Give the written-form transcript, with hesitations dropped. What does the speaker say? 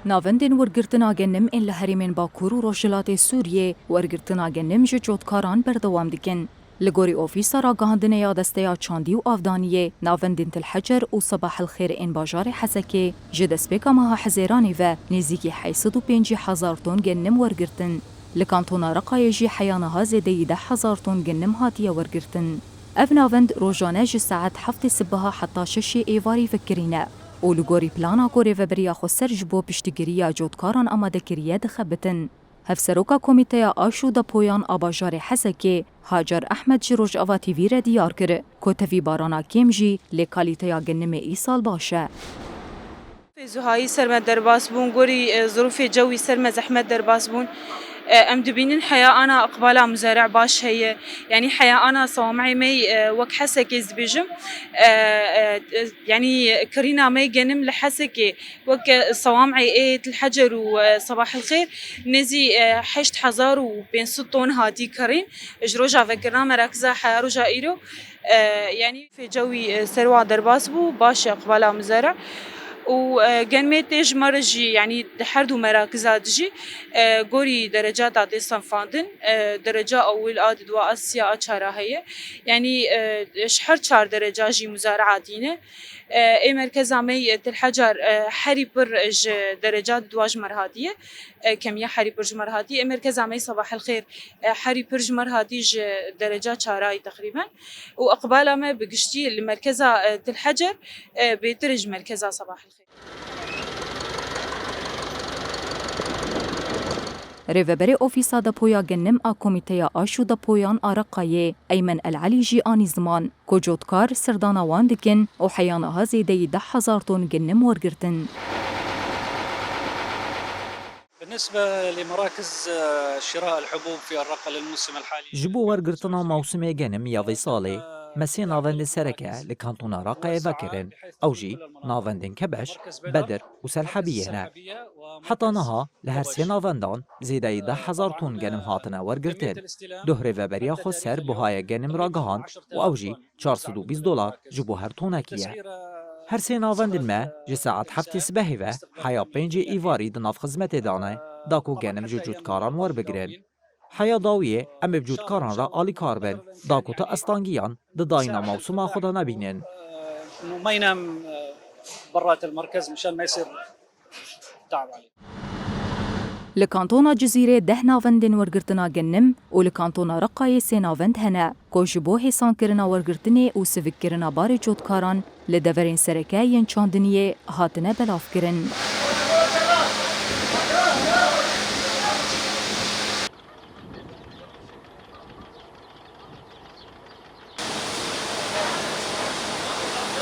ناوندên wergirtina genim ên li herêmên Bakur û Rojhilatê Sûriyê wergirtina genim ji cotkaran berdewam dikin. Li gorî ofîsa ragihandinê ya desteya çandî û avdaniyê, navendên Tilhecer û Sebahilxêr ên bajarê Hesekê ji destpêka meha Hezêranê ve nêzîkî 850,000 ton genim wergirtin. Li kantona Reqayê jî heya niha zêdeyî 10,000 ton genim hatiye wergirtin. Ev navend rojane ji saet 7 sibiha heta 6 êvarî vekirîne. û li gorî plana ku rêveberiya Xweser ji bo piştgiriya cotkaran amadekiriye dixebitin. Hevseroka Komîteya Aş û Depoyan a bajarê Hesekê, Hacer Ehmed ji Rojava TV re diyar kir ku tevî barana kêm jî lê kalîteya genimê îsal baş e. Zuhayî ser me derbas bûn, gorî zirûfê cewî ser me zehmet derbas bûn. ام دبینن حیا انا اقبالا مزارع باش هي يعني حیا انا صوامعي مي وك حسكي زبيجم يعني كرينا مي جنم لحسكي وك صوامعي ايه الحجر وصباح الخير نزي حشت حزار وبين 6 هادي كرين اجروجا فكرنا مراكزا حيا رجا ايرو يعني في جوي سروا درباس بو باش اقبالا مزارع وجنمي تيج مرجي يعني دحردو مراكزات جي قوري درجات عدي صنفاندن درجة أول آد دوا أسيا أشارة هي يعني شحر 4 درجة جي مزارعة دينه اي مركز عمي الحجر حري برج درجات دواج مرهادية كمية حري برج مرهادية مركز عمي صباح الخير حري برج مرهاديج درجات شاراي تقريبا وأقبالها ما بقشتي المركز الحجر بيترج مركزها صباح الخير. Rêveberê ofîsa depoya genim a Komîteya Aş û Depoyan a Reqayê, Eymen Elelî jî anî ziman ku cotkar sirdana wan dikin û heya niha zêdeyî 10,000 ton genim wergirtin. بالنسبة لمراكز شراء الحبوب في الرقة للموسم الحالي ji bo wergirtina mawsimê genim ya vê salê me sê navendên sereke li kantona Reqayê vekirin ew jî navendên Kebeş, Bedir û Selhebiyê ne. Heta niha li her sê navendan zêdeyî 10,000 ton genim hatine wergirtin. Duh rêveberiya Xweser buhaya genim ragihand û ew jî $420 ji bo her tonekî ye. Her sê navendên me ji saet 7 sibehê ve heya 5 îvarî di nav xizmetê dane da ku genim ji cotkaran werbigirin. Heya dawiyê em ê bi cotkaran re alîkar bin da ku ti estangiyan di dayîna mawsima xwe de nebînin. ما ينام برات المركز مشان ما يصير تعب عليه. Li kantona Cizîrê 10 navendên wergirtina genim û li kantona Reqayê 3 navend hene ku ji bo hêsankirina wergirtinê û sivikkirina barê cotkaran li deverên sereke yên çandiniyê hatine belavkirin.